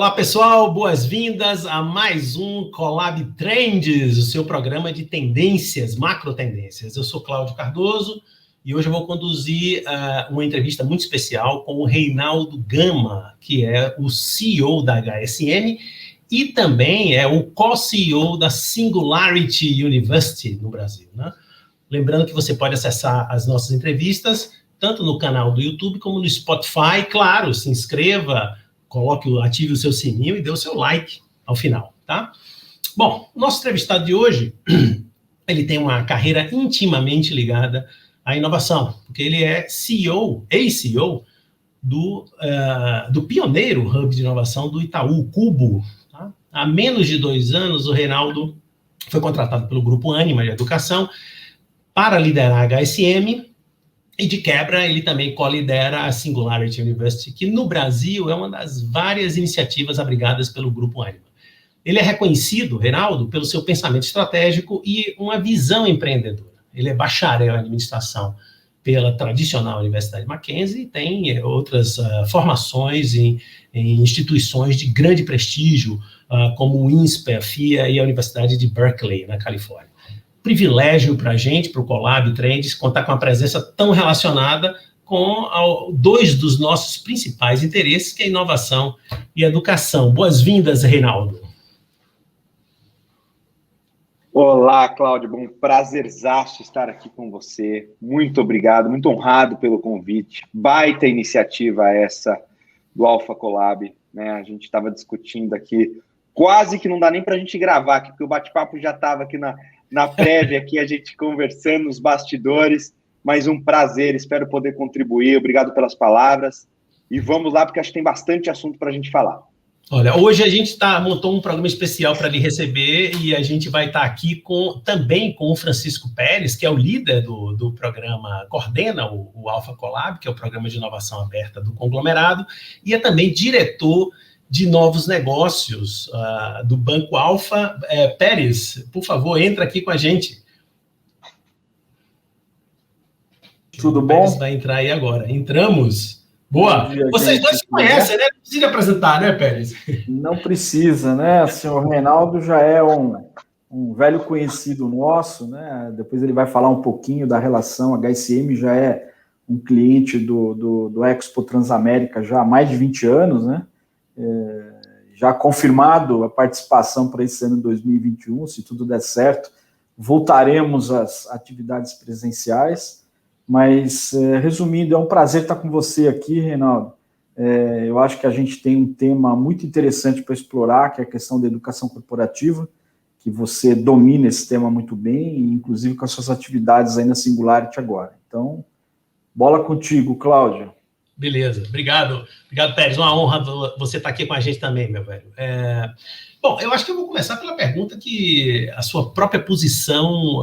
Olá, pessoal, boas-vindas a mais um Collab Trends, o seu programa de tendências, macro tendências. Eu sou Cláudio Cardoso e hoje eu vou conduzir uma entrevista muito especial com o Reinaldo Gama, que é o CEO da HSM e também é o co-CEO da Singularity University no Brasil, né? Lembrando que você pode acessar as nossas entrevistas tanto no canal do YouTube como no Spotify. Claro, se inscreva, ative o seu sininho e dê o seu like ao final, tá? Bom, nosso entrevistado de hoje, ele tem uma carreira intimamente ligada à inovação, porque ele é CEO, ex-CEO do pioneiro hub de inovação do Itaú, Cubo. Tá? Há menos de 2 anos, o Reinaldo foi contratado pelo Grupo Ânima de Educação para liderar a HSM, e de quebra, ele também co-lidera a Singularity University, que no Brasil é uma das várias iniciativas abrigadas pelo Grupo Ânima. Ele é reconhecido, Reinaldo, pelo seu pensamento estratégico e uma visão empreendedora. Ele é bacharel em administração pela tradicional Universidade Mackenzie e tem outras formações em instituições de grande prestígio, como o INSPER, a FIA e a Universidade de Berkeley, na Califórnia. Privilégio para a gente, para o Collab Trends, contar com a presença tão relacionada com dois dos nossos principais interesses, que é a inovação e a educação. Boas-vindas, Reinaldo. Olá, Cláudio, bom, prazerzaço estar aqui com você. Muito obrigado, muito honrado pelo convite. Baita iniciativa essa do Alpha Collab, né? A gente estava discutindo aqui, quase que não dá nem para a gente gravar aqui, porque o bate-papo já estava aqui na prévia, aqui a gente conversando nos bastidores, mas um prazer, espero poder contribuir, obrigado pelas palavras, e vamos lá, porque acho que tem bastante assunto para a gente falar. Olha, hoje a gente montou um programa especial para lhe receber, e a gente vai estar aqui também com o Francisco Pérez, que é o líder do programa, coordena o Alpha Collab, que é o programa de inovação aberta do conglomerado, e é também diretor de novos negócios do Banco Alfa. Pérez, por favor, entra aqui com a gente. Tudo bom? Pérez vai entrar aí agora. Entramos. Boa. Dia, vocês dois se conhecem, né? Não precisa apresentar, né, Pérez? Não precisa, né? O senhor Reinaldo já é um velho conhecido nosso, né? Depois ele vai falar um pouquinho da relação. A HSM já é um cliente do Expo Transamérica já há mais de 20 anos, né? Já confirmado a participação para esse ano de 2021, se tudo der certo, voltaremos às atividades presenciais, mas, resumindo, é um prazer estar com você aqui, Reinaldo. Eu acho que a gente tem um tema muito interessante para explorar, que é a questão da educação corporativa, que você domina esse tema muito bem, inclusive com as suas atividades aí na Singularity agora. Então, bola contigo, Cláudio. Beleza, obrigado, Pérez, uma honra você estar aqui com a gente também, meu velho. Bom, eu acho que eu vou começar pela pergunta que a sua própria posição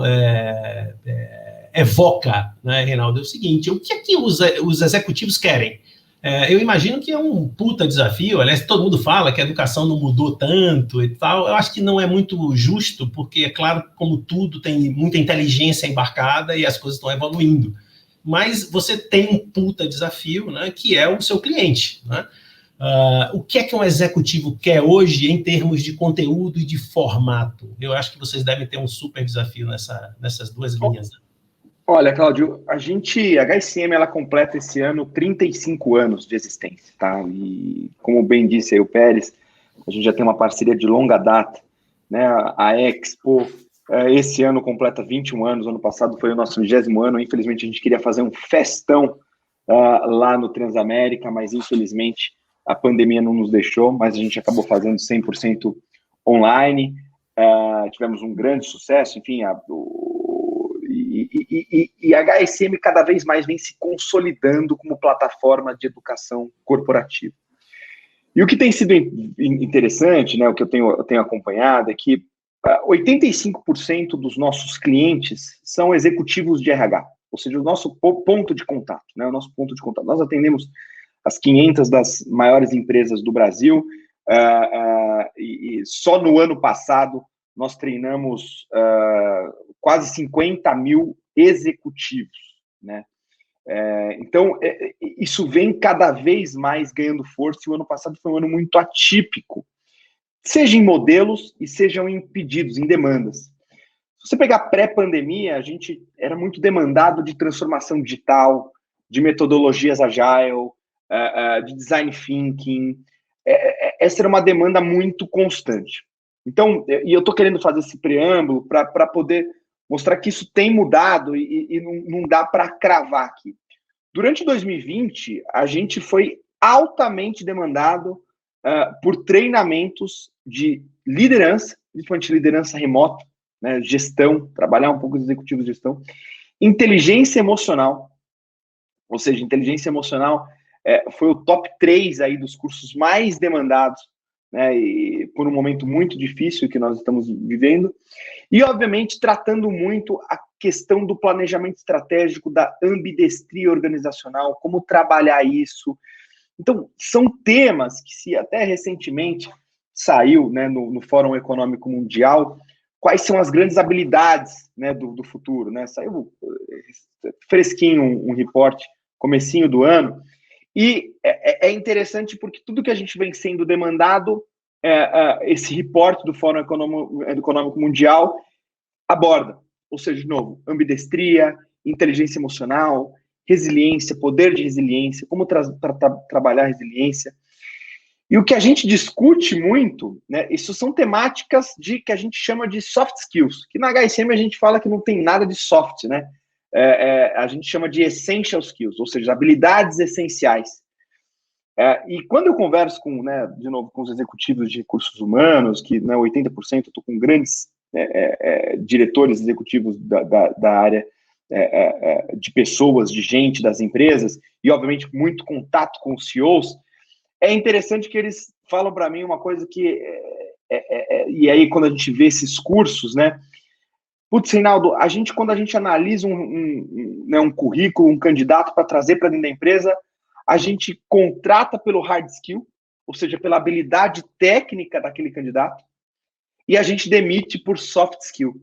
evoca, né, Reinaldo? É o seguinte: o que é que os executivos querem? Eu imagino que é um puta desafio. Aliás, todo mundo fala que a educação não mudou tanto e tal. Eu acho que não é muito justo, porque, é claro, como tudo, tem muita inteligência embarcada e as coisas estão evoluindo. Mas você tem um puta desafio, né, que é o seu cliente, né? O que é que um executivo quer hoje em termos de conteúdo e de formato? Eu acho que vocês devem ter um super desafio nessas duas linhas. Olha, Cláudio, a HSM, ela completa esse ano 35 anos de existência, tá? E, como bem disse aí o Pérez, a gente já tem uma parceria de longa data, né? A Expo, esse ano completa 21 anos, ano passado foi o nosso 20º ano. Infelizmente, a gente queria fazer um festão lá no Transamérica, mas infelizmente a pandemia não nos deixou, mas a gente acabou fazendo 100% online. Tivemos um grande sucesso, enfim, e a HSM cada vez mais vem se consolidando como plataforma de educação corporativa. E o que tem sido interessante, né, o que eu tenho acompanhado, é que 85% dos nossos clientes são executivos de RH, ou seja, o nosso ponto de contato, né, o nosso ponto de contato. Nós atendemos as 500 das maiores empresas do Brasil, e só no ano passado nós treinamos quase 50 mil executivos, né? Então, isso vem cada vez mais ganhando força, e o ano passado foi um ano muito atípico, seja em modelos e sejam em pedidos, em demandas. Se você pegar pré-pandemia, a gente era muito demandado de transformação digital, de metodologias agile, de design thinking. Essa era uma demanda muito constante. Então, e eu estou querendo fazer esse preâmbulo para poder mostrar que isso tem mudado e não dá para cravar aqui. Durante 2020, a gente foi altamente demandado por treinamentos de liderança, principalmente liderança remota, né, gestão, trabalhar um pouco os executivos de gestão, inteligência emocional, ou seja, inteligência emocional foi o top 3 aí dos cursos mais demandados, né, e por um momento muito difícil que nós estamos vivendo, e obviamente tratando muito a questão do planejamento estratégico, da ambidestria organizacional, como trabalhar isso. Então, são temas que, se até recentemente saiu, né, no Fórum Econômico Mundial, quais são as grandes habilidades, né, do futuro, né? Saiu fresquinho um reporte, comecinho do ano, e é interessante porque tudo que a gente vem sendo demandado, esse reporte do Fórum Econômico Mundial aborda, ou seja, de novo, ambidestria, inteligência emocional, resiliência, poder de resiliência, como trabalhar resiliência. E o que a gente discute muito, né, isso são temáticas que a gente chama de soft skills, que na HSM a gente fala que não tem nada de soft, né? A gente chama de essential skills, ou seja, habilidades essenciais. E quando eu converso com, né, de novo, com os executivos de recursos humanos, que, né, 80% eu estou com grandes diretores executivos da área de pessoas, de gente, das empresas, e obviamente muito contato com os CEOs, é interessante que eles falam para mim uma coisa que, e aí quando a gente vê esses cursos, né, putz, Reinaldo, quando a gente analisa um currículo, um candidato para trazer para dentro da empresa, a gente contrata pelo hard skill, ou seja, pela habilidade técnica daquele candidato, e a gente demite por soft skill,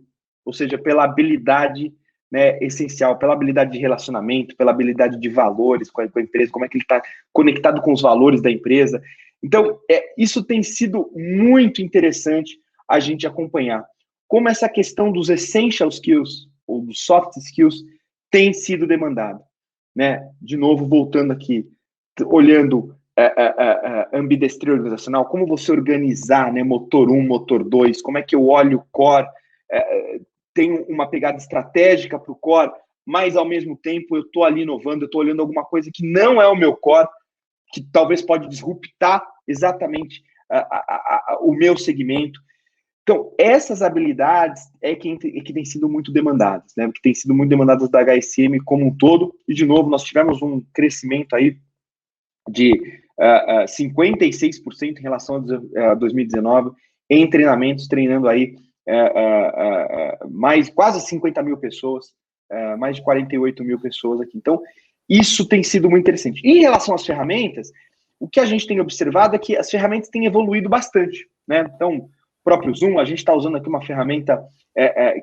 ou seja, pela habilidade, né, essencial, pela habilidade de relacionamento, pela habilidade de valores com a empresa, como é que ele está conectado com os valores da empresa. Então, isso tem sido muito interessante a gente acompanhar. Como essa questão dos essential skills, ou dos soft skills, tem sido demandada, né? De novo, voltando aqui, olhando ambidestria organizacional, como você organizar, né, motor 1, motor 2, como é que eu olho o core, tem uma pegada estratégica para o core, mas ao mesmo tempo eu estou ali inovando, eu estou olhando alguma coisa que não é o meu core, que talvez pode disruptar exatamente o meu segmento. Então, essas habilidades que têm sido muito demandadas, né? Que têm sido muito demandadas da HSM como um todo. E, de novo, nós tivemos um crescimento aí de 56% em relação a 2019 em treinamentos, treinando aí quase 50 mil pessoas, mais de 48 mil pessoas aqui. Então, isso tem sido muito interessante. Em relação às ferramentas, o que a gente tem observado é que as ferramentas têm evoluído bastante, né? Então, próprio Zoom, a gente está usando aqui uma ferramenta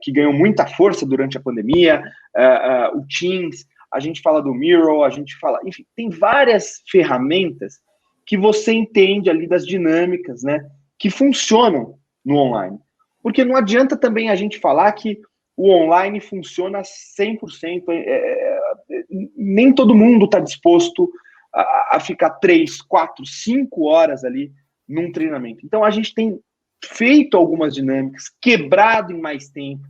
que ganhou muita força durante a pandemia, o Teams, a gente fala do Miro, a gente fala... Enfim, tem várias ferramentas que você entende ali das dinâmicas, né, que funcionam no online. Porque não adianta também a gente falar que o online funciona 100%, nem todo mundo está disposto a ficar 3, 4, 5 horas ali num treinamento. Então, a gente tem feito algumas dinâmicas, quebrado em mais tempo,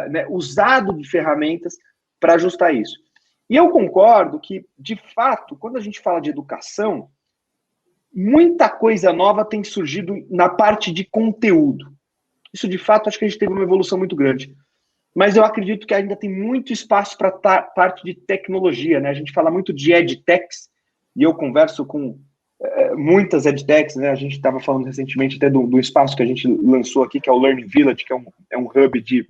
né, usado de ferramentas para ajustar isso. E eu concordo que, de fato, quando a gente fala de educação, muita coisa nova tem surgido na parte de conteúdo. Isso, de fato, acho que a gente teve uma evolução muito grande. Mas eu acredito que ainda tem muito espaço para a parte de tecnologia, né? A gente fala muito de edtechs, e eu converso com muitas edtechs, né? A gente estava falando recentemente até do espaço que a gente lançou aqui, que é o Learning Village, que é um hub de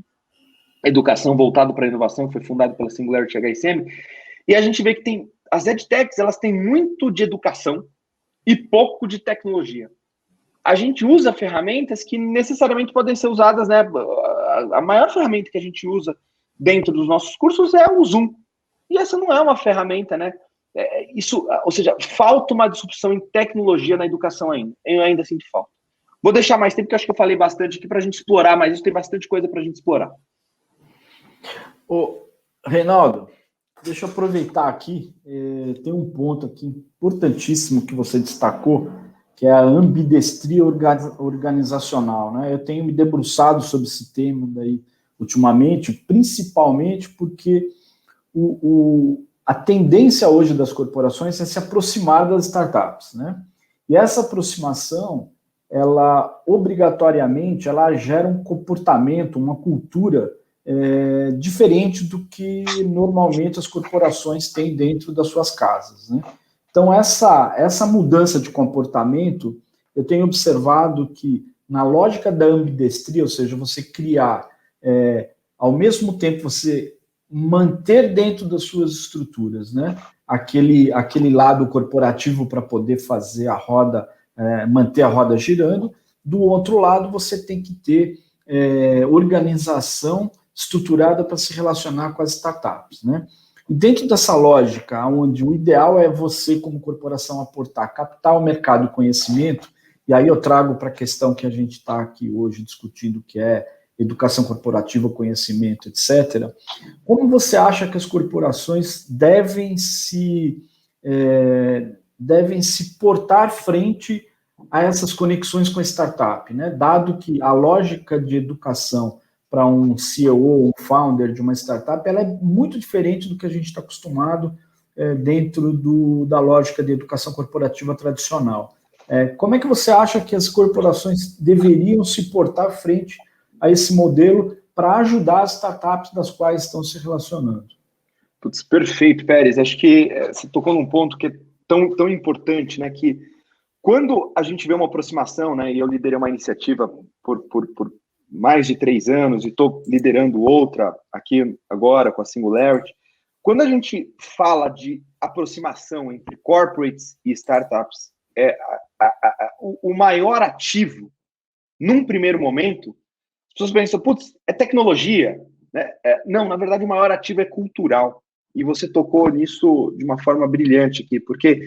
educação voltado para a inovação, que foi fundado pela Singularity HSM, e a gente vê que as edtechs, elas têm muito de educação e pouco de tecnologia. A gente usa ferramentas que necessariamente podem ser usadas, né? A maior ferramenta que a gente usa dentro dos nossos cursos é o Zoom. E essa não é uma ferramenta, né? Ou seja, falta uma disrupção em tecnologia na educação ainda. Eu ainda sinto falta. Vou deixar mais tempo, porque eu acho que eu falei bastante aqui para a gente explorar, mas isso tem bastante coisa para a gente explorar. Ô, Reinaldo, deixa eu aproveitar aqui, tem um ponto aqui importantíssimo que você destacou, que é a ambidestria organizacional, né? Eu tenho me debruçado sobre esse tema daí ultimamente, principalmente porque a tendência hoje das corporações é se aproximar das startups, né? E essa aproximação, ela obrigatoriamente, ela gera um comportamento, uma cultura diferente do que normalmente as corporações têm dentro das suas casas, né? Então, essa mudança de comportamento, eu tenho observado que, na lógica da ambidestria, ou seja, você criar, ao mesmo tempo, você manter dentro das suas estruturas, né, aquele lado corporativo para poder fazer a roda, manter a roda girando, do outro lado, você tem que ter organização estruturada para se relacionar com as startups, né? E dentro dessa lógica, onde o ideal é você, como corporação, aportar capital, mercado e conhecimento, e aí eu trago para a questão que a gente está aqui hoje discutindo, que é educação corporativa, conhecimento, etc. Como você acha que as corporações devem se portar frente a essas conexões com a startup, né? Dado que a lógica de educação para um CEO, um founder de uma startup, ela é muito diferente do que a gente está acostumado dentro da lógica de educação corporativa tradicional. Como é que você acha que as corporações deveriam se portar frente a esse modelo para ajudar as startups das quais estão se relacionando? Putz, perfeito, Pérez. Acho que você tocou num ponto que é tão importante, né? Que quando a gente vê uma aproximação, né? E eu liderei uma iniciativa por mais de 3 anos e estou liderando outra aqui agora com a Singularity. Quando a gente fala de aproximação entre corporates e startups, o maior ativo, num primeiro momento, as pessoas pensam, putz, é tecnologia, né? Não, na verdade, o maior ativo é cultural. E você tocou nisso de uma forma brilhante aqui, porque,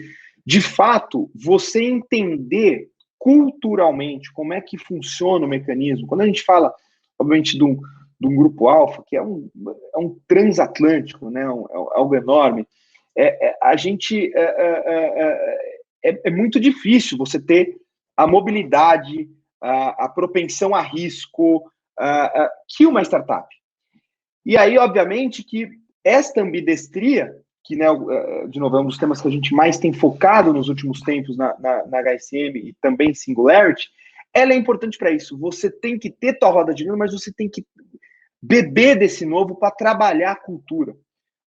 de fato, você entender culturalmente como é que funciona o mecanismo, quando a gente fala, obviamente, de um grupo alfa, que é um transatlântico, né? Algo enorme, a gente é muito difícil você ter a mobilidade, a propensão a risco que uma startup. E aí, obviamente, que esta ambidestria, que, né, de novo, é um dos temas que a gente mais tem focado nos últimos tempos na HSM e também Singularity, ela é importante para isso. Você tem que ter tua roda de número, mas você tem que beber desse novo para trabalhar a cultura,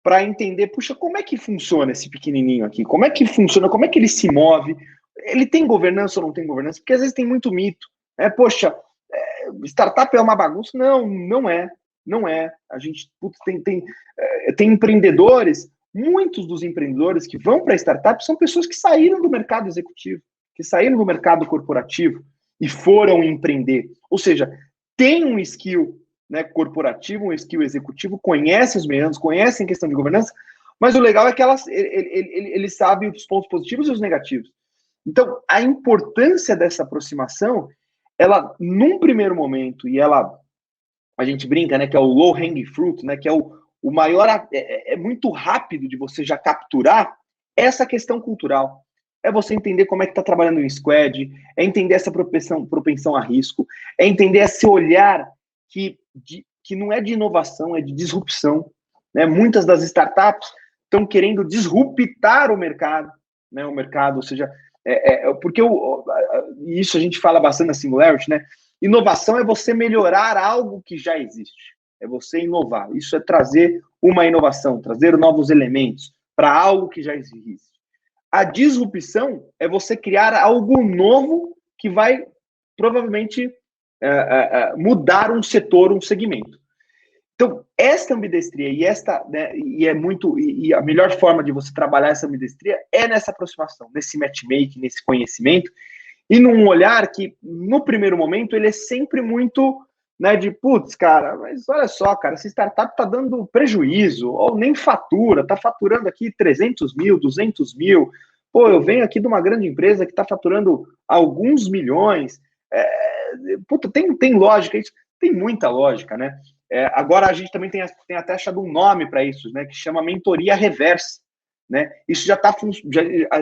para entender, puxa, como é que funciona esse pequenininho aqui? Como é que funciona? Como é que ele se move? Ele tem governança ou não tem governança? Porque às vezes tem muito mito. Poxa, startup é uma bagunça? Não é. Não é. A gente tem empreendedores, muitos dos empreendedores que vão para a startup são pessoas que saíram do mercado executivo, que saíram do mercado corporativo e foram empreender. Ou seja, tem um skill, né, corporativo, um skill executivo, conhece os meandros, conhecem a questão de governança, mas o legal é que ele sabe os pontos positivos e os negativos. Então, a importância dessa aproximação, ela, num primeiro momento, e a gente brinca, né, que é o low hanging fruit, né, que é o maior, é muito rápido de você já capturar essa questão cultural. É você entender como é que está trabalhando em squad, é entender essa propensão a risco, é entender esse olhar que não é de inovação, é de disrupção. Né? Muitas das startups estão querendo disruptar o mercado, né? O mercado, ou seja, porque isso a gente fala bastante na Singularity, né? Inovação é você melhorar algo que já existe, é você inovar. Isso é trazer uma inovação, trazer novos elementos para algo que já existe. A disrupção é você criar algo novo que vai provavelmente mudar um setor, um segmento. Então, esta ambidestria e a melhor forma de você trabalhar essa ambidestria é nessa aproximação, nesse matchmaking, nesse conhecimento, e num olhar que, no primeiro momento, ele é sempre muito né, de, putz, cara, mas olha só, cara, essa startup está dando prejuízo, ou nem fatura, está faturando aqui 300 mil, 200 mil, pô, eu venho aqui de uma grande empresa que está faturando alguns milhões, puta, tem lógica isso? Tem muita lógica, né? Agora a gente também tem até achado um nome para isso, né, que chama mentoria reversa, né? Isso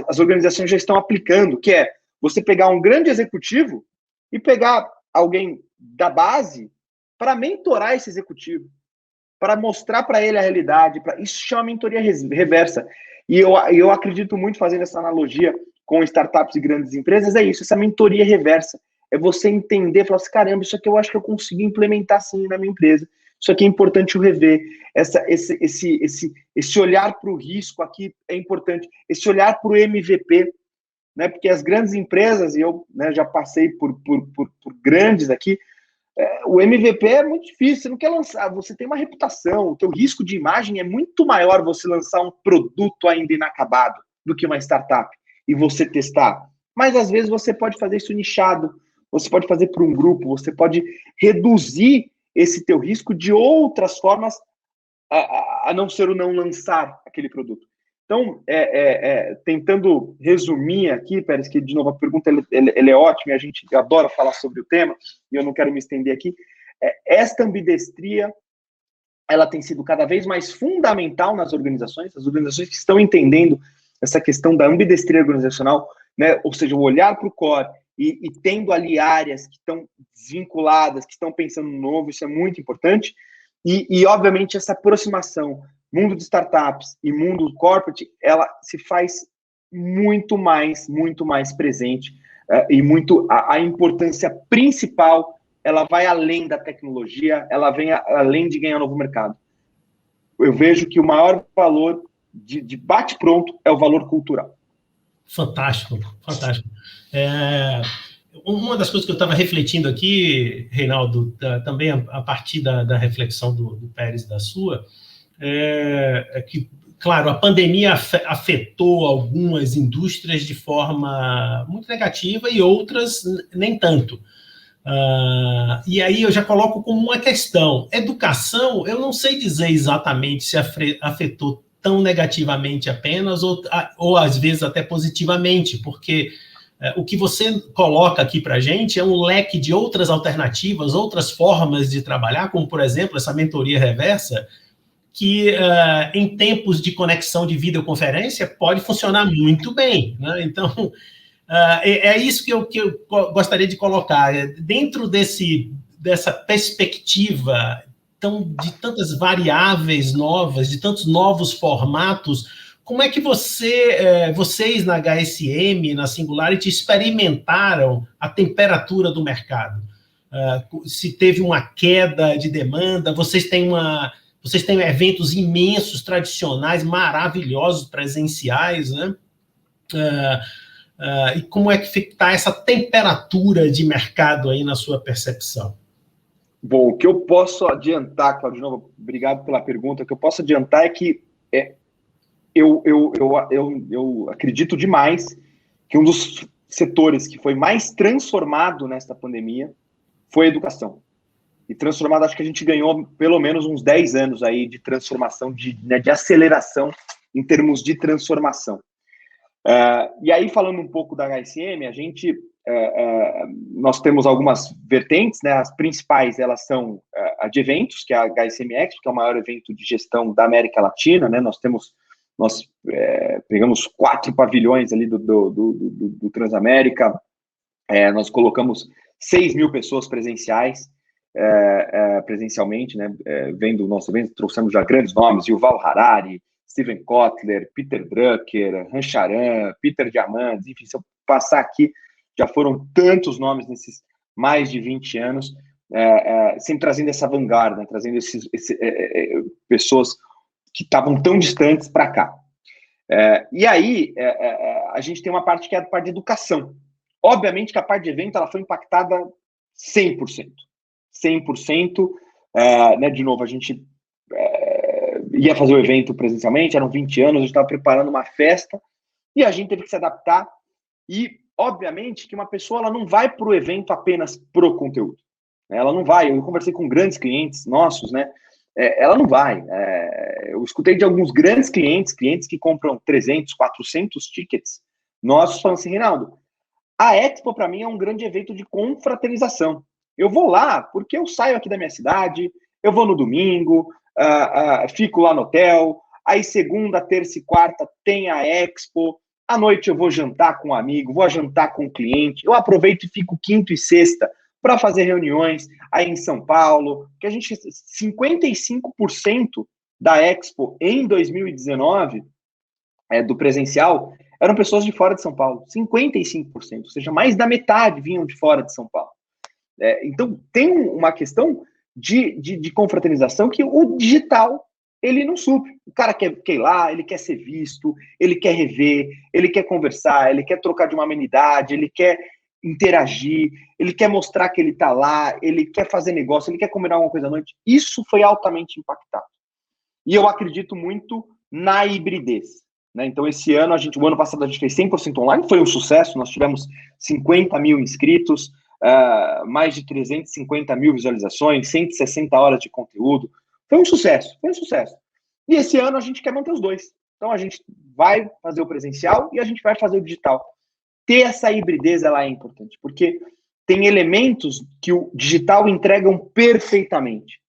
as organizações já estão aplicando, que é você pegar um grande executivo e pegar alguém da base para mentorar esse executivo, para mostrar para ele a realidade. Isso chama mentoria reversa. E eu acredito muito, fazendo essa analogia com startups e grandes empresas, é isso, essa mentoria reversa. É você entender, falar assim, caramba, isso aqui eu acho que eu consigo implementar sim na minha empresa. Isso aqui é importante eu rever. Esse olhar para o risco aqui é importante. Esse olhar para o MVP, né? Porque as grandes empresas, e eu, né, já passei por grandes aqui, o MVP é muito difícil, você não quer lançar, você tem uma reputação, o teu risco de imagem é muito maior você lançar um produto ainda inacabado do que uma startup e você testar. Mas às vezes você pode fazer isso nichado, você pode fazer para um grupo, você pode reduzir esse teu risco de outras formas a não ser o não lançar aquele produto. Então, tentando resumir aqui, Pérez, que de novo a pergunta ela é ótima, e a gente adora falar sobre o tema, e eu não quero me estender aqui. Esta ambidestria, ela tem sido cada vez mais fundamental nas organizações, as organizações que estão entendendo essa questão da ambidestria organizacional, né? Ou seja, o olhar para o core e tendo ali áreas que estão desvinculadas, que estão pensando no novo, isso é muito importante. E obviamente, essa aproximação mundo de startups e mundo corporate, ela se faz muito mais presente, e muito a importância principal, ela vai além da tecnologia, ela vem além de ganhar novo mercado. Eu vejo que o maior valor de bate-pronto é o valor cultural. Fantástico, fantástico. Uma das coisas que eu estava refletindo aqui, Reinaldo, também a partir da reflexão do Pérez, da sua, é que, claro, a pandemia afetou algumas indústrias de forma muito negativa e outras nem tanto. E aí eu já coloco como uma questão. Educação, eu não sei dizer exatamente se afetou tão negativamente apenas ou às vezes até positivamente, porque o que você coloca aqui para a gente é um leque de outras alternativas, outras formas de trabalhar, como, por exemplo, essa mentoria reversa, que em tempos de conexão de videoconferência pode funcionar muito bem, né? Então, é isso que eu gostaria de colocar. Dentro dessa perspectiva de tantas variáveis novas, de tantos novos formatos, como é que vocês na HSM, na Singularity, experimentaram a temperatura do mercado? Se teve uma queda de demanda, vocês têm eventos imensos, tradicionais, maravilhosos, presenciais, né? E como é que está essa temperatura de mercado aí na sua percepção? Bom, o que eu posso adiantar, Cláudio, de novo, obrigado pela pergunta, o que eu posso adiantar é que eu acredito demais que um dos setores que foi mais transformado nesta pandemia foi a educação. E transformado, acho que a gente ganhou pelo menos uns 10 anos aí de transformação, de aceleração em termos de transformação. E aí, falando um pouco da HSM, nós temos algumas vertentes, né? As principais, elas são a de eventos, que é a HSM Expo, que é o maior evento de gestão da América Latina, né? Nós pegamos 4 pavilhões ali do Transamérica, nós colocamos 6 mil pessoas presencialmente, né? Vendo o nosso evento, trouxemos já grandes nomes, Yuval Harari, Steven Kotler, Peter Drucker, Rancharan, Peter Diamandis, enfim, se eu passar aqui, já foram tantos nomes nesses mais de 20 anos, sempre trazendo essa vanguarda, né, trazendo pessoas que estavam tão distantes para cá. E aí, a gente tem uma parte que é a parte de educação. Obviamente que a parte de evento ela foi impactada 100%. 100%. Né, de novo, a gente ia fazer o evento presencialmente, eram 20 anos, a gente estava preparando uma festa, e a gente teve que se adaptar. E, obviamente, que uma pessoa ela não vai para o evento apenas pro conteúdo. Ela não vai. Eu conversei com grandes clientes nossos, né? Ela não vai. Eu escutei de alguns grandes clientes que compram 300, 400 tickets nossos, falando assim, Reinaldo, a Expo, para mim, é um grande evento de confraternização. Eu vou lá porque eu saio aqui da minha cidade, eu vou no domingo, fico lá no hotel, aí segunda, terça e quarta tem a Expo, à noite eu vou jantar com um amigo, vou jantar com um cliente, eu aproveito e fico quinta e sexta para fazer reuniões aí em São Paulo, que a gente, 55% da Expo em 2019, do presencial, eram pessoas de fora de São Paulo, 55%, ou seja, mais da metade vinham de fora de São Paulo. Então, tem uma questão de confraternização que o digital, ele não supre. O cara quer ir lá, ele quer ser visto, ele quer rever, ele quer conversar, ele quer trocar de uma amenidade, ele quer interagir, ele quer mostrar que ele está lá, ele quer fazer negócio, ele quer combinar alguma coisa à noite. Isso foi altamente impactado. E eu acredito muito na hibridez. Né? Então, esse ano, o ano passado a gente fez 100% online, foi um sucesso, nós tivemos 50 mil inscritos, mais de 350 mil visualizações, 160 horas de conteúdo, foi um sucesso. E esse ano a gente quer manter os dois. Então, a gente vai fazer o presencial e a gente vai fazer o digital. Ter essa hibridez, ela é importante, porque tem elementos que o digital entregam perfeitamente,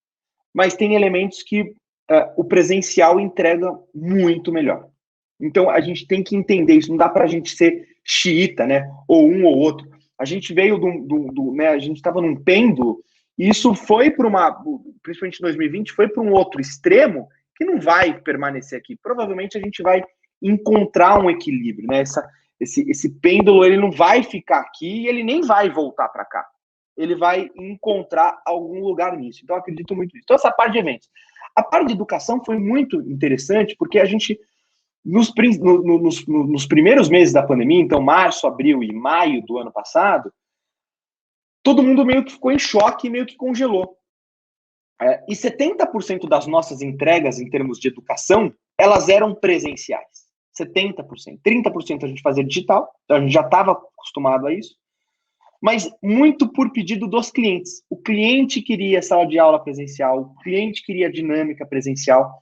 mas tem elementos que o presencial entrega muito melhor. Então, a gente tem que entender isso. Não dá para a gente ser xiita, né? Ou um ou outro. A gente veio né? A gente estava num pêndulo, e isso foi para principalmente em 2020, foi para um outro extremo que não vai permanecer aqui. Provavelmente a gente vai encontrar um equilíbrio, né? Esse pêndulo, ele não vai ficar aqui e ele nem vai voltar para cá. Ele vai encontrar algum lugar nisso. Então, eu acredito muito nisso. Então, essa parte de eventos. A parte de educação foi muito interessante, porque a gente, nos primeiros meses da pandemia, então março, abril e maio do ano passado, todo mundo meio que ficou em choque e meio que congelou. E 70% das nossas entregas em termos de educação, elas eram presenciais. 70%. 30% a gente fazia digital, então a gente já estava acostumado a isso, mas muito por pedido dos clientes. O cliente queria sala de aula presencial, o cliente queria dinâmica presencial.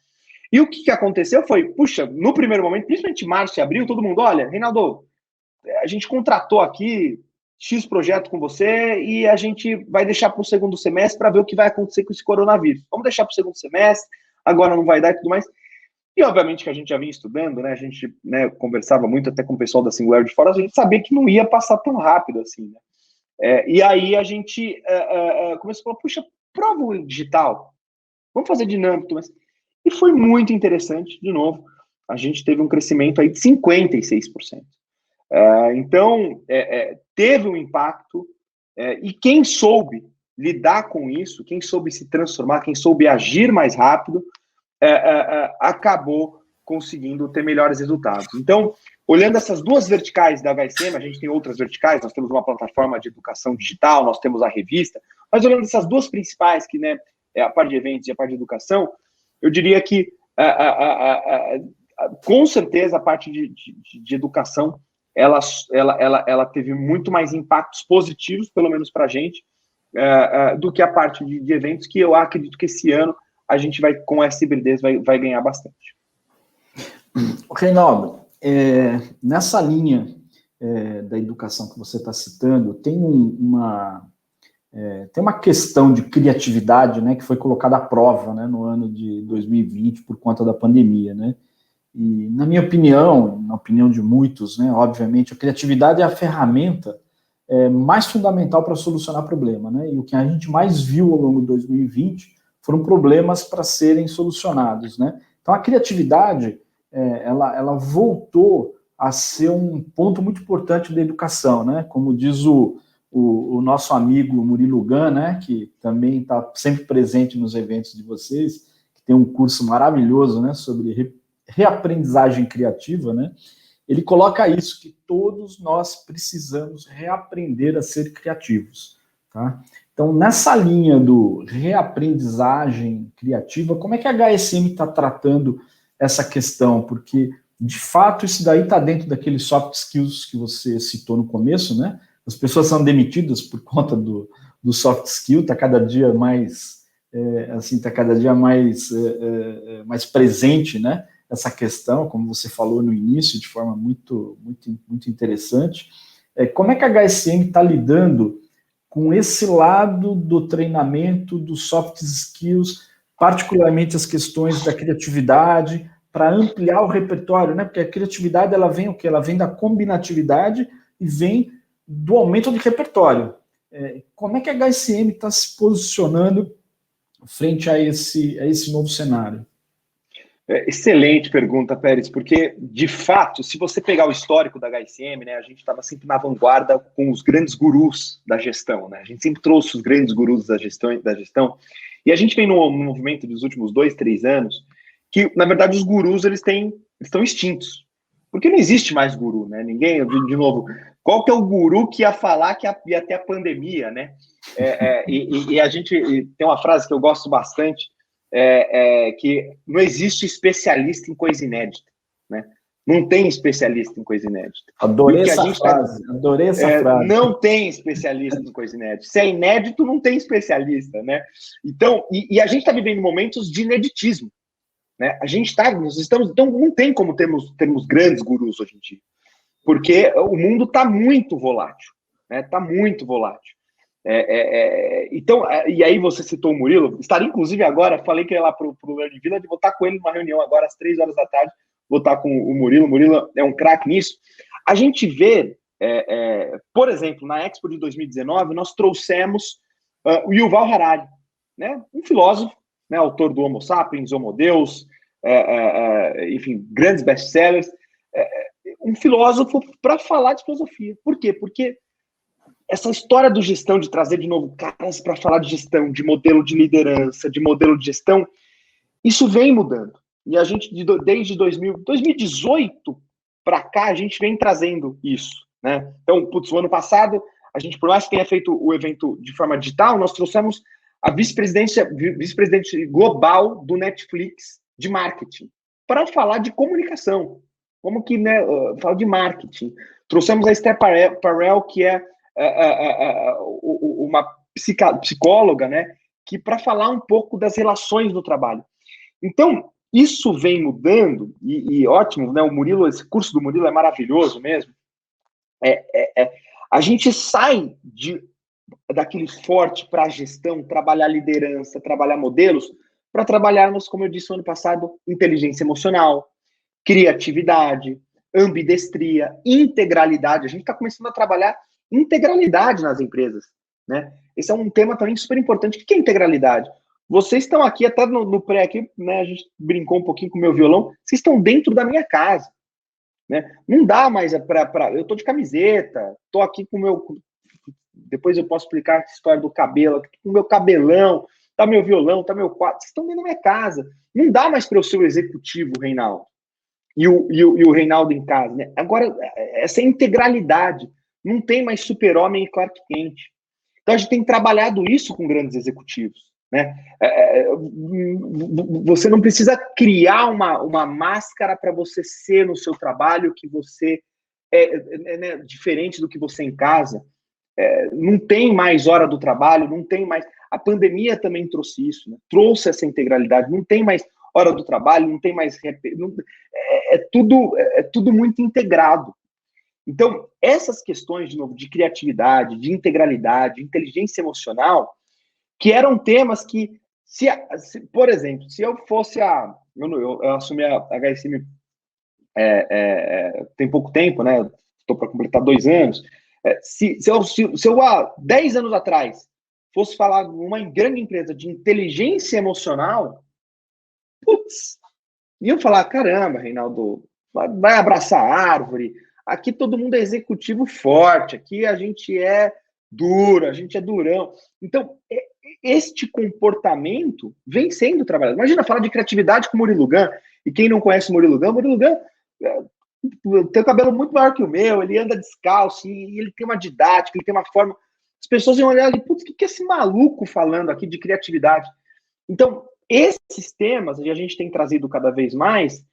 E o que aconteceu foi, puxa, no primeiro momento, principalmente março e abril, todo mundo, olha, Reinaldo, a gente contratou aqui X projeto com você e a gente vai deixar para o segundo semestre para ver o que vai acontecer com esse coronavírus. Vamos deixar para o segundo semestre, agora não vai dar e tudo mais. E, obviamente, que a gente já vinha estudando, né? A gente, né, conversava muito até com o pessoal da Singular de fora, a gente sabia que não ia passar tão rápido assim, né? E aí a gente começou a falar, puxa, prova o digital, vamos fazer dinâmico. E foi muito interessante, de novo, a gente teve um crescimento aí de 56%. Então, teve um impacto, e quem soube lidar com isso, quem soube se transformar, quem soube agir mais rápido, acabou conseguindo ter melhores resultados. Então, olhando essas duas verticais da HSM, a gente tem outras verticais, nós temos uma plataforma de educação digital, nós temos a revista, mas olhando essas duas principais, que, né, é a parte de eventos e a parte de educação, eu diria que, com certeza, a parte de educação, ela teve muito mais impactos positivos, pelo menos para a gente, do que a parte de eventos, que eu acredito que esse ano a gente vai, com essa hibridez, vai ganhar bastante. Reinaldo, nessa linha da educação que você está citando, tem uma questão de criatividade, né, que foi colocada à prova, né, no ano de 2020 por conta da pandemia, né? E, na minha opinião, na opinião de muitos, né, obviamente, a criatividade é a ferramenta mais fundamental para solucionar problema, né? E o que a gente mais viu ao longo de 2020 foram problemas para serem solucionados, né? Então, a criatividade, ela voltou a ser um ponto muito importante da educação, né? Como diz o nosso amigo Murilo Gun, né, que também está sempre presente nos eventos de vocês, que tem um curso maravilhoso, né, sobre reaprendizagem criativa, né? Ele coloca isso, que todos nós precisamos reaprender a ser criativos, tá? Então, nessa linha do reaprendizagem criativa, como é que a HSM está tratando essa questão? Porque, de fato, isso daí está dentro daqueles soft skills que você citou no começo, né? As pessoas são demitidas por conta do do soft skill, está cada dia mais, está cada dia mais, mais presente, né? Essa questão, como você falou no início, de forma muito interessante. Como é que a HSM está lidando com esse lado do treinamento, dos soft skills, particularmente as questões da criatividade, para ampliar o repertório, né? Porque a criatividade, ela vem o quê? Ela vem da combinatividade e vem do aumento do repertório. Como é que a HSM está se posicionando frente a esse novo cenário? Excelente pergunta, Pérez, porque, de fato, se você pegar o histórico da HSM, né, a gente estava sempre na vanguarda com os grandes gurus da gestão, né? A gente sempre trouxe os grandes gurus da gestão, e a gente vem no movimento dos últimos 2, 3 anos, que, na verdade, os gurus estão extintos, porque não existe mais guru, né? Ninguém, de novo, qual que é o guru que ia falar que ia ter a pandemia, né? E a gente tem uma frase que eu gosto bastante, que não existe especialista em coisa inédita, né? Não tem especialista em coisa inédita. Adorei essa frase. Não tem especialista em coisa inédita. Se é inédito, não tem especialista, né? Então, e a gente está vivendo momentos de ineditismo, né? Então não tem como termos grandes gurus hoje em dia, porque o mundo está muito volátil, né? Está muito volátil. Então, e aí você citou o Murilo, estaria inclusive agora, falei que ia lá para o Learning Village, vou estar com ele numa reunião agora às 3 horas da tarde, vou estar com o Murilo é um craque nisso. A gente vê, por exemplo, na Expo de 2019, nós trouxemos o Yuval Harari, né? Um filósofo, né? Autor do Homo Sapiens, Homo Deus, enfim, grandes best-sellers, um filósofo para falar de filosofia. Por quê? Porque essa história do gestão, de trazer de novo caras para falar de gestão, de modelo de liderança, de modelo de gestão, isso vem mudando. E a gente, desde 2018 para cá, a gente vem trazendo isso, né? Então, o ano passado, a gente, por mais que tenha feito o evento de forma digital, nós trouxemos a vice-presidente global do Netflix de marketing para falar de comunicação. Como que, né, fala de marketing. Trouxemos a Esther Perel, que é uma psicóloga, né, que para falar um pouco das relações no trabalho. Então, isso vem mudando, e ótimo, né, o Murilo, esse curso do Murilo é maravilhoso mesmo. A gente sai daquele forte para a gestão, trabalhar liderança, trabalhar modelos, para trabalharmos, como eu disse no ano passado, inteligência emocional, criatividade, ambidestria, integralidade. A gente está começando a trabalhar integralidade nas empresas, né? Esse é um tema também super importante. O que é integralidade? Vocês estão aqui, até no pré aqui, né? A gente brincou um pouquinho com o meu violão. Vocês estão dentro da minha casa, né? Não dá mais eu tô de camiseta, tô aqui com o meu... Depois eu posso explicar a história do cabelo, aqui com o meu cabelão, tá meu violão, tá meu quadro. Vocês estão dentro da minha casa. Não dá mais para eu ser o executivo, Reinaldo, e o Reinaldo em casa, né? Agora, essa integralidade. Não tem mais super-homem e Clark Kent. Então, a gente tem trabalhado isso com grandes executivos, né? Você não precisa criar uma máscara para você ser no seu trabalho que você né, diferente do que você em casa. Não tem mais hora do trabalho, não tem mais... A pandemia também trouxe isso, né? Trouxe essa integralidade. Não tem mais hora do trabalho, não tem mais... É tudo muito integrado. Então, essas questões, de novo, de criatividade, de integralidade, de inteligência emocional, que eram temas que, por exemplo, se eu fosse eu assumi a HSM tem pouco tempo, né? Estou para completar 2 anos. Se eu há 10 anos atrás fosse falar numa grande empresa de inteligência emocional, putz, iam falar, caramba, Reinaldo, vai abraçar a árvore. Aqui todo mundo é executivo forte, aqui a gente é duro, a gente é durão. Então, este comportamento vem sendo trabalhado. Imagina falar de criatividade com o Murilo Gun, e quem não conhece o Murilo Gun tem o cabelo muito maior que o meu, ele anda descalço, e ele tem uma didática, ele tem uma forma... As pessoas iam olhar ali, putz, o que é esse maluco falando aqui de criatividade? Então, esses temas a gente tem trazido cada vez mais.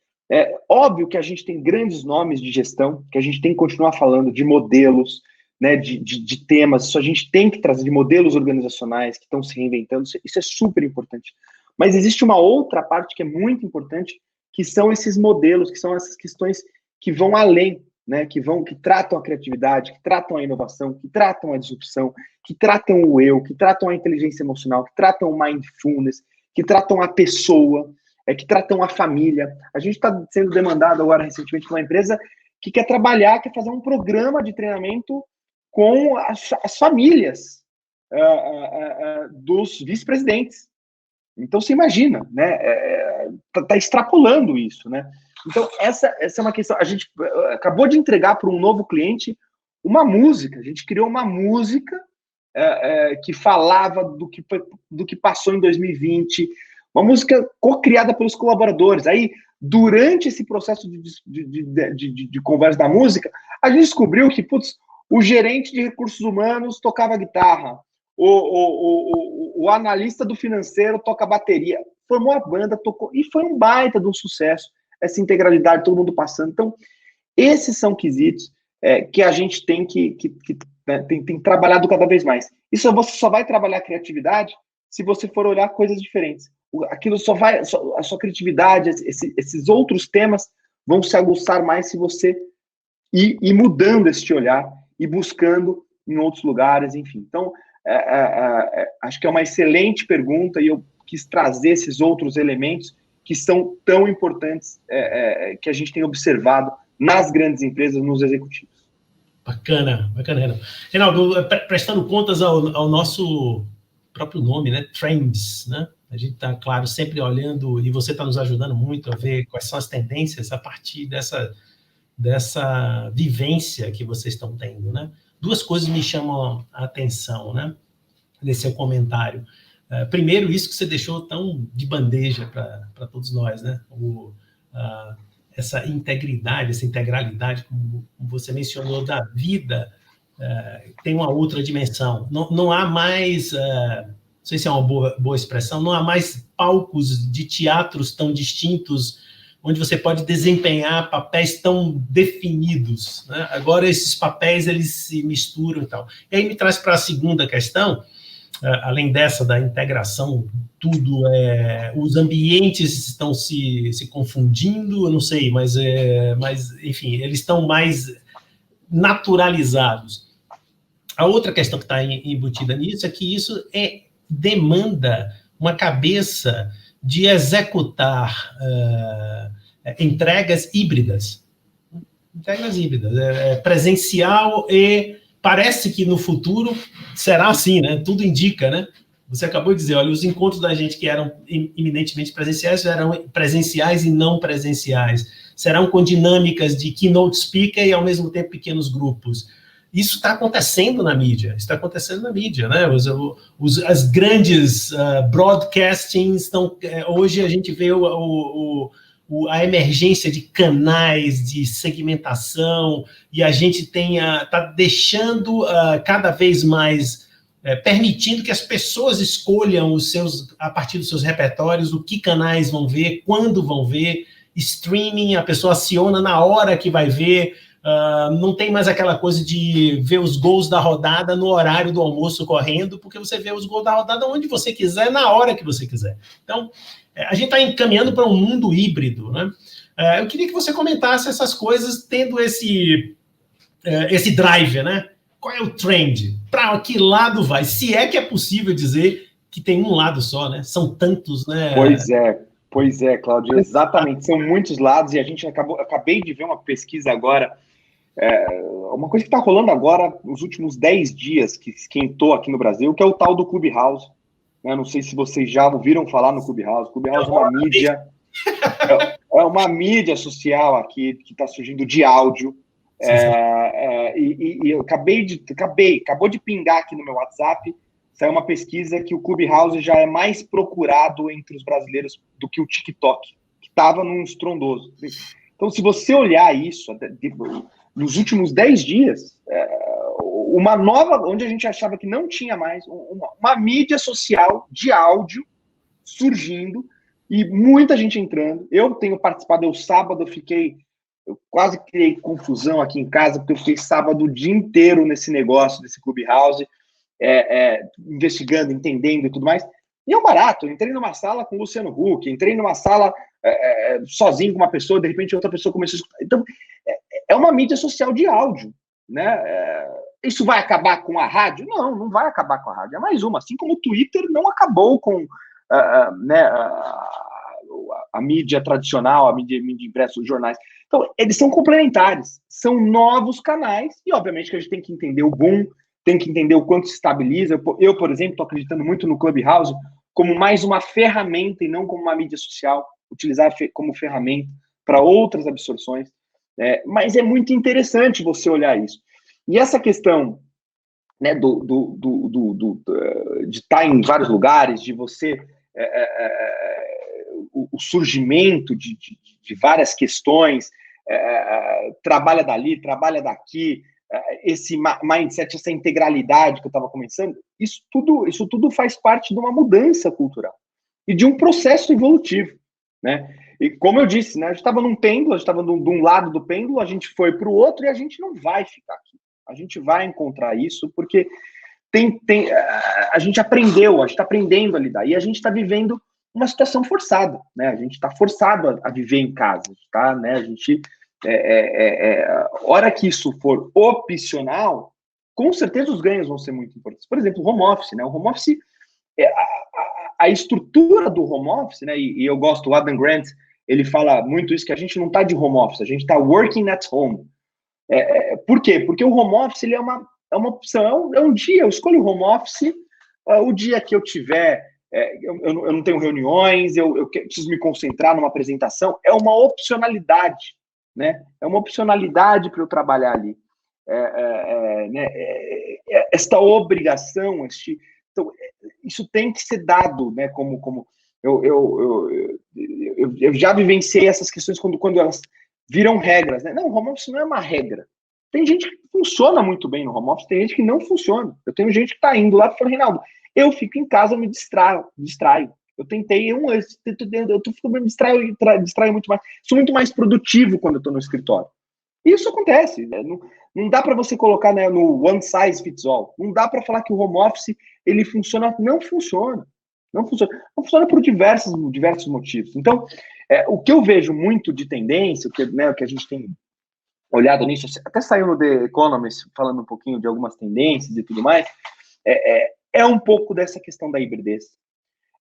Óbvio que a gente tem grandes nomes de gestão, que a gente tem que continuar falando de modelos, né, de temas, isso a gente tem que trazer, de modelos organizacionais que estão se reinventando, isso é super importante. Mas existe uma outra parte que é muito importante, que são esses modelos, que são essas questões que vão além, né, que tratam a criatividade, que tratam a inovação, que tratam a disrupção, que tratam o eu, que tratam a inteligência emocional, que tratam o mindfulness, que tratam a pessoa, que tratam a família. A gente está sendo demandado agora recentemente por uma empresa que quer trabalhar, quer fazer um programa de treinamento com as famílias dos vice-presidentes. Então, você imagina, né? Tá extrapolando isso, né? Então, essa é uma questão. A gente acabou de entregar para um novo cliente uma música. A gente criou uma música que falava do que passou em 2020, uma música co-criada pelos colaboradores. Aí, durante esse processo de conversa da música, a gente descobriu que, o gerente de recursos humanos tocava guitarra, o analista do financeiro toca bateria, formou a banda, tocou, e foi um baita de um sucesso, essa integralidade, todo mundo passando. Então, esses são quesitos que a gente tem que trabalhado cada vez mais. Isso você só vai trabalhar a criatividade se você for olhar coisas diferentes. Aquilo a sua criatividade, esses outros temas vão se aguçar mais se você ir mudando este olhar e buscando em outros lugares, enfim. Então, acho que é uma excelente pergunta e eu quis trazer esses outros elementos que são tão importantes que a gente tem observado nas grandes empresas, nos executivos. Bacana. Reinaldo, prestando contas ao nosso próprio nome, né? Trends, né? A gente está, claro, sempre olhando, e você está nos ajudando muito a ver quais são as tendências a partir dessa vivência que vocês estão tendo, né? Duas coisas me chamam a atenção, né? Nesse seu comentário. Primeiro, isso que você deixou tão de bandeja para todos nós, né? Essa integridade, essa integralidade, como você mencionou, da vida, tem uma outra dimensão. Não há mais, não sei se é uma boa expressão, não há mais palcos de teatros tão distintos, onde você pode desempenhar papéis tão definidos, né? Agora, esses papéis, eles se misturam e tal. E aí me traz para a segunda questão, além dessa da integração, tudo os ambientes estão se confundindo, eu não sei, mas enfim, eles estão mais naturalizados. A outra questão que está embutida nisso é que isso demanda uma cabeça de executar entregas híbridas. Presencial e parece que no futuro será assim, né? Tudo indica, né? Você acabou de dizer, olha, os encontros da gente que eram eminentemente presenciais serão presenciais e não presenciais. Serão com dinâmicas de keynote speaker e, ao mesmo tempo, pequenos grupos. Isso está acontecendo na mídia, né? As grandes broadcastings estão... hoje a gente vê a emergência de canais de segmentação, e a gente está deixando cada vez mais, permitindo que as pessoas escolham a partir dos seus repertórios, o que canais vão ver, quando vão ver. Streaming, a pessoa aciona na hora que vai ver. Não tem mais aquela coisa de ver os gols da rodada no horário do almoço correndo, porque você vê os gols da rodada onde você quiser, na hora que você quiser. Então, a gente está encaminhando para um mundo híbrido, né? Eu queria que você comentasse essas coisas, tendo esse drive, né? Qual é o trend? Para que lado vai? Se é que é possível dizer que tem um lado só, né? São tantos, né? Pois é, Cláudio, exatamente. São muitos lados, e a gente acabei de ver uma pesquisa agora, uma coisa que está rolando agora, nos últimos 10 dias, que esquentou aqui no Brasil, que é o tal do Clubhouse. Não sei se vocês já ouviram falar no Clubhouse. Clubhouse é uma mídia, uma mídia social aqui que está surgindo de áudio. E eu acabou de pingar aqui no meu WhatsApp, saiu uma pesquisa que o Clubhouse já é mais procurado entre os brasileiros do que o TikTok, que estava num estrondoso. Então, se você olhar isso, nos últimos 10 dias, uma nova, onde a gente achava que não tinha mais, uma mídia social de áudio surgindo, e muita gente entrando. Eu tenho participado, sábado eu fiquei Eu quase criei confusão aqui em casa, porque eu fiquei sábado o dia inteiro nesse negócio, desse Clubhouse, investigando, entendendo e tudo mais. E é um barato. Eu entrei numa sala com o Luciano Huck, entrei numa sala sozinho com uma pessoa, de repente outra pessoa começou a escutar. Então, é uma mídia social de áudio, né? Isso vai acabar com a rádio? Não, não vai acabar com a rádio. É mais uma. Assim como o Twitter não acabou com a mídia tradicional, a mídia impressa, os jornais. Então, eles são complementares, são novos canais, e obviamente que a gente tem que entender o boom, tem que entender o quanto se estabiliza. Eu, por exemplo, estou acreditando muito no Clubhouse como mais uma ferramenta e não como uma mídia social, utilizar como ferramenta para outras absorções. Mas é muito interessante você olhar isso. E essa questão, né, de estar em vários lugares, de você... o surgimento de várias questões, trabalha dali, trabalha daqui, esse mindset, essa integralidade que eu estava começando, isso tudo faz parte de uma mudança cultural e de um processo evolutivo, né? E como eu disse, né, a gente estava num pêndulo, a gente estava de um lado do pêndulo, a gente foi para o outro e a gente não vai ficar aqui. A gente vai encontrar isso porque a gente aprendeu, a gente está aprendendo a lidar e a gente está vivendo uma situação forçada, né? A gente está forçado a viver em casa, tá? Né? A gente, hora que isso for opcional, com certeza os ganhos vão ser muito importantes. Por exemplo, o home office, né? O home office, a estrutura do home office, né? E eu gosto, o Adam Grant, ele fala muito isso, que a gente não está de home office, a gente está working at home. Por quê? Porque o home office ele é uma opção, é um dia, eu escolho o home office, o dia que eu tiver, eu não tenho reuniões, eu preciso me concentrar numa apresentação, é uma opcionalidade, né? É uma opcionalidade para eu trabalhar ali. Né? Esta obrigação, então, isso tem que ser dado, né? Como eu já vivenciei essas questões quando elas viram regras, né? Não, o home office não é uma regra. Tem gente que funciona muito bem no home office, tem gente que não funciona. Eu tenho gente que está indo lá e fala, Reinaldo, eu fico em casa, me distraio. Eu tentei me distraio muito mais. Sou muito mais produtivo quando eu estou no escritório. Isso acontece. Né? Não dá para você colocar, né, no one size fits all. Não dá para falar que o home office ele funciona. Não funciona. Não funciona por diversos motivos. Então, o que eu vejo muito de tendência, o que a gente tem olhado nisso, até saiu no The Economist falando um pouquinho de algumas tendências e tudo mais, é um pouco dessa questão da hibridez.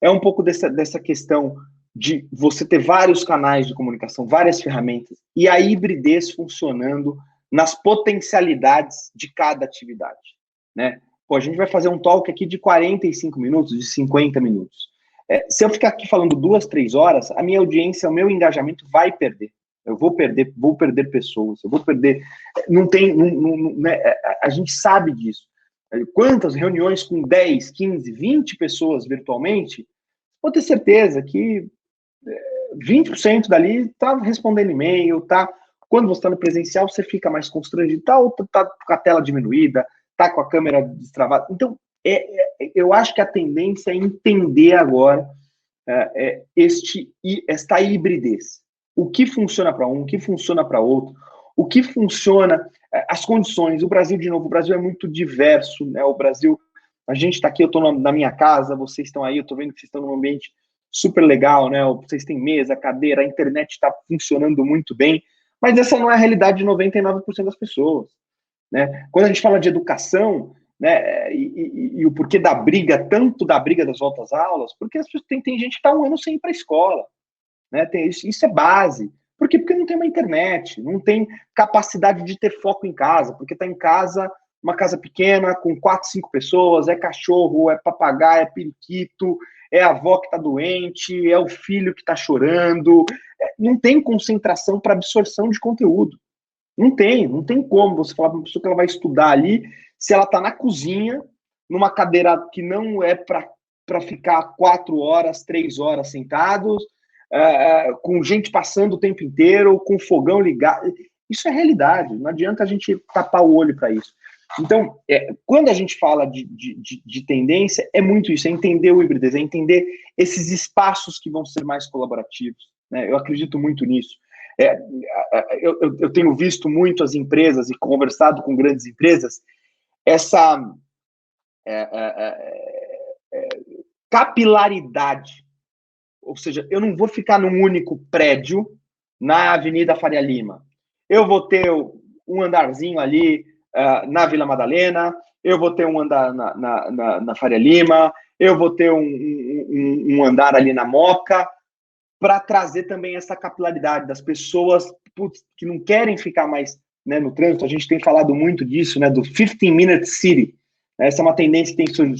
É um pouco dessa questão de você ter vários canais de comunicação, várias ferramentas, e a hibridez funcionando nas potencialidades de cada atividade, né? Pô, a gente vai fazer um talk aqui de 45 minutos, de 50 minutos. Se eu ficar aqui falando 2, 3 horas, a minha audiência, o meu engajamento vai perder. Eu vou perder pessoas, eu vou perder... né? A gente sabe disso. Quantas reuniões com 10, 15, 20 pessoas virtualmente, vou ter certeza que 20% dali está respondendo e-mail, tá? Quando você está no presencial, você fica mais constrangido, tá com a tela diminuída, tá com a câmera destravada. Então, eu acho que a tendência é entender agora esta hibridez. O que funciona para um, o que funciona para outro, o que funciona, as condições. O Brasil é muito diverso, né? O Brasil, a gente está aqui, eu estou na minha casa, vocês estão aí, eu estou vendo que vocês estão num ambiente super legal, né? Vocês têm mesa, cadeira, a internet está funcionando muito bem, mas essa não é a realidade de 99% das pessoas, né? Quando a gente fala de educação, né, e o porquê da briga, tanto da briga das voltas às aulas, porque as pessoas, tem gente que está um ano sem ir para a escola, né? Isso é base. Por quê? Porque não tem uma internet, não tem capacidade de ter foco em casa, porque está em casa, uma casa pequena, com 4, 5 pessoas, é cachorro, é papagaio, é periquito, é a avó que está doente, é o filho que está chorando, não tem concentração para absorção de conteúdo. Não tem como você falar para uma pessoa que ela vai estudar ali, se ela está na cozinha, numa cadeira que não é para ficar 4 horas, 3 horas sentados, com gente passando o tempo inteiro, com fogão ligado. Isso é realidade, não adianta a gente tapar o olho para isso. Então, quando a gente fala de tendência, é muito isso, é entender o hibridez, é entender esses espaços que vão ser mais colaborativos, né? Eu acredito muito nisso. Eu tenho visto muito as empresas e conversado com grandes empresas, essa capilaridade. Ou seja, eu não vou ficar num único prédio na Avenida Faria Lima. Eu vou ter um andarzinho ali na Vila Madalena, eu vou ter um andar na Faria Lima, eu vou ter um andar ali na Moca, para trazer também essa capilaridade das pessoas que não querem ficar mais, né, no trânsito. A gente tem falado muito disso, né, do 15-minute city. Essa é uma tendência que tem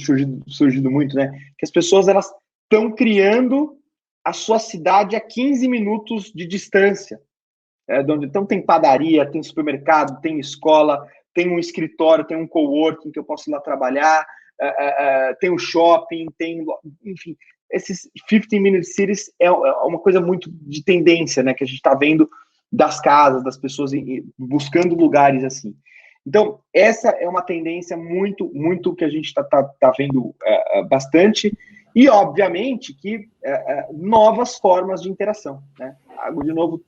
surgido muito, né, que as pessoas elas estão criando a sua cidade a 15 minutos de distância. Então tem padaria, tem supermercado, tem escola, tem um escritório, tem um coworking que eu posso ir lá trabalhar, tem um shopping, enfim, esses 15-minute cities é uma coisa muito de tendência, né, que a gente está vendo das casas, das pessoas buscando lugares assim. Então, essa é uma tendência muito, muito que a gente tá vendo bastante, e, obviamente, que novas formas de interação, né? De novo,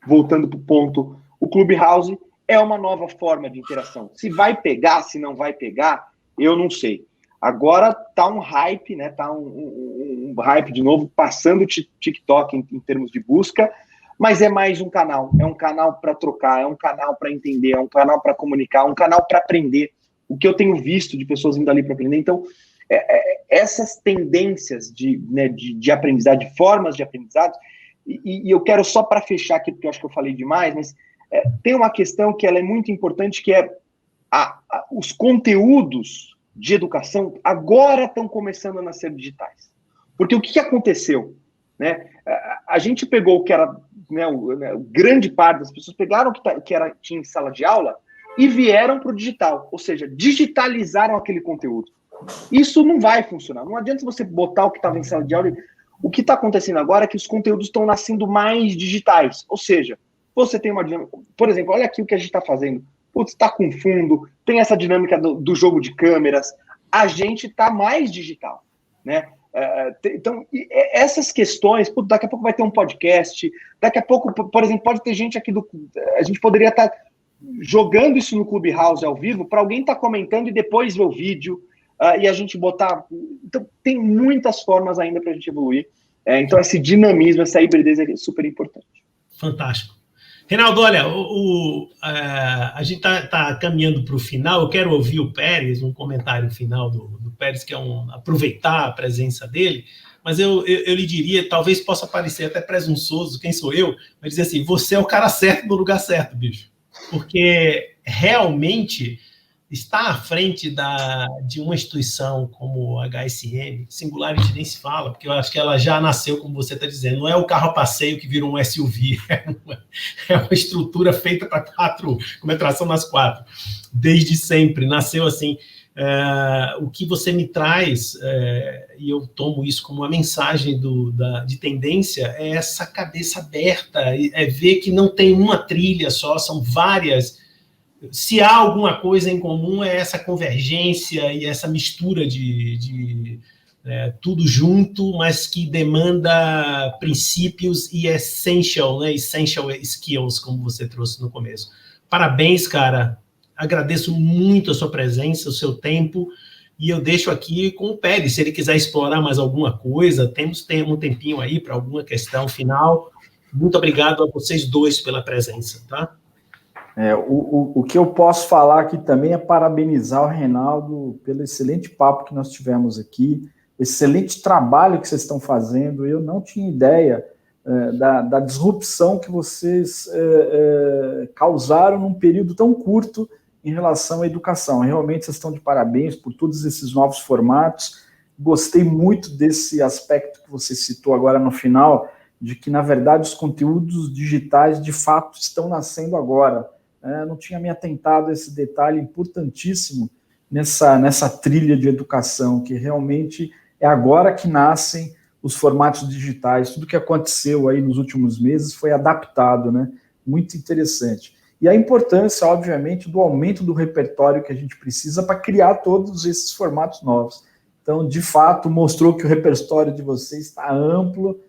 voltando para o ponto, o Clubhouse é uma nova forma de interação. Se vai pegar, se não vai pegar, eu não sei. Agora tá um hype, né? Tá um hype de novo, passando o TikTok em termos de busca, mas é mais um canal. É um canal para trocar, é um canal para entender, é um canal para comunicar, um canal para aprender. O que eu tenho visto de pessoas indo ali para aprender. Então, essas tendências de aprendizado, de formas de aprendizado, e eu quero só para fechar aqui, porque eu acho que eu falei demais, mas tem uma questão que ela é muito importante, que é os conteúdos de educação agora estão começando a nascer digitais. Porque o que aconteceu? Né? A gente pegou o que era, né, grande parte das pessoas pegaram o que tinha em sala de aula e vieram para o digital, ou seja, digitalizaram aquele conteúdo. Isso não vai funcionar. Não adianta você botar o que estava em sala de aula. O que está acontecendo agora é que os conteúdos estão nascendo mais digitais, ou seja, você tem uma dinâmica. Por exemplo, olha aqui o que a gente está fazendo. Putz, está com fundo, tem essa dinâmica do jogo de câmeras, a gente está mais digital, né? Então, essas questões, putz, daqui a pouco vai ter um podcast, daqui a pouco, por exemplo, pode ter gente aqui a gente poderia estar jogando isso no Clubhouse ao vivo, para alguém estar comentando e depois ver o vídeo, e a gente botar... Então, tem muitas formas ainda para a gente evoluir. Então, esse dinamismo, essa hibridez é super importante. Fantástico. Reinaldo, olha, a gente está caminhando para o final. Eu quero ouvir o Pérez, um comentário final do Pérez, que é aproveitar a presença dele, mas eu lhe diria, talvez possa parecer até presunçoso, quem sou eu, mas dizer assim, você é o cara certo no lugar certo, bicho, porque realmente está à frente de uma instituição como a HSM, Singularity nem se fala, porque eu acho que ela já nasceu, como você está dizendo, não é o carro a passeio que vira um SUV, é uma estrutura feita para com tração nas 4, desde sempre, nasceu assim. O que você me traz, e eu tomo isso como uma mensagem de tendência, é essa cabeça aberta, é ver que não tem uma trilha só, são várias. Se há alguma coisa em comum, é essa convergência e essa mistura de tudo junto, mas que demanda princípios e essential skills, como você trouxe no começo. Parabéns, cara. Agradeço muito a sua presença, o seu tempo, e eu deixo aqui com o Pérez, se ele quiser explorar mais alguma coisa, temos um tempinho aí para alguma questão final. Muito obrigado a vocês dois pela presença, tá? O que eu posso falar aqui também é parabenizar o Reinaldo pelo excelente papo que nós tivemos aqui, excelente trabalho que vocês estão fazendo. Eu não tinha ideia da disrupção que vocês causaram num período tão curto em relação à educação. Realmente vocês estão de parabéns por todos esses novos formatos. Gostei muito desse aspecto que você citou agora no final, de que, na verdade, os conteúdos digitais, de fato, estão nascendo agora. Não tinha me atentado a esse detalhe importantíssimo nessa trilha de educação, que realmente é agora que nascem os formatos digitais. Tudo que aconteceu aí nos últimos meses foi adaptado, né? Muito interessante. E a importância, obviamente, do aumento do repertório que a gente precisa para criar todos esses formatos novos. Então, de fato, mostrou que o repertório de vocês está amplo,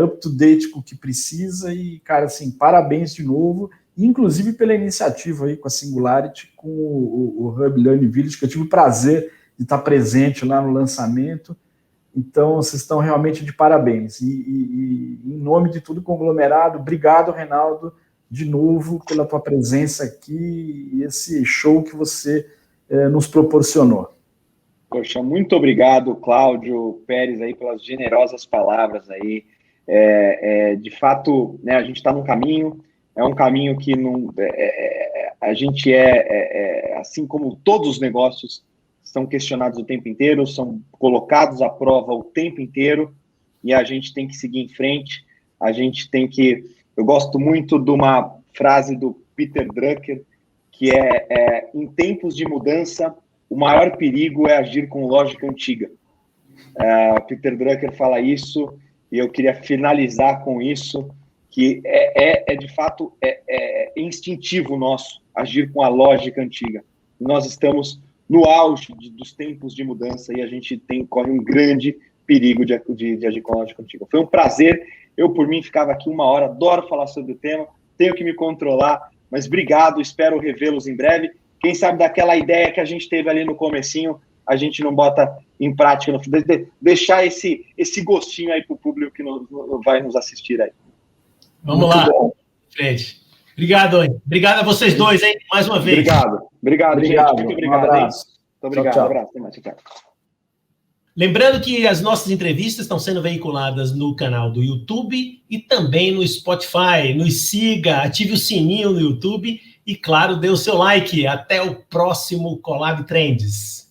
up-to-date com o que precisa e, cara, assim, parabéns de novo, inclusive pela iniciativa aí com a Singularity, com o Hub Learning Village, que eu tive o prazer de estar presente lá no lançamento. Então, vocês estão realmente de parabéns. E em nome de tudo conglomerado, obrigado, Reinaldo, de novo, pela tua presença aqui e esse show que você nos proporcionou. Poxa, muito obrigado, Cláudio Pérez, aí, pelas generosas palavras aí. De fato, né, a gente está num caminho, é um caminho que não, a gente assim como todos os negócios, são questionados o tempo inteiro, são colocados à prova o tempo inteiro, e a gente tem que seguir em frente, a gente tem que... Eu gosto muito de uma frase do Peter Drucker, que em tempos de mudança, o maior perigo é agir com lógica antiga. Peter Drucker fala isso, e eu queria finalizar com isso, que de fato, instintivo nosso agir com a lógica antiga. Nós estamos no auge dos tempos de mudança e a gente corre um grande perigo de agir com a lógica antiga. Foi um prazer, eu por mim ficava aqui 1 hora, adoro falar sobre o tema, tenho que me controlar, mas obrigado, espero revê-los em breve. Quem sabe daquela ideia que a gente teve ali no comecinho, a gente não bota em prática, deixar esse gostinho aí para o público que vai nos assistir aí. Vamos lá, Fred. Obrigado, hein? Obrigado a vocês dois, hein? Mais uma vez. Obrigado, gente. Muito obrigado. Um abraço. Muito obrigado. Tchau. Um abraço. Até mais. Tchau. Lembrando que as nossas entrevistas estão sendo veiculadas no canal do YouTube e também no Spotify. Nos siga, ative o sininho no YouTube e, claro, dê o seu like. Até o próximo Collab Trends.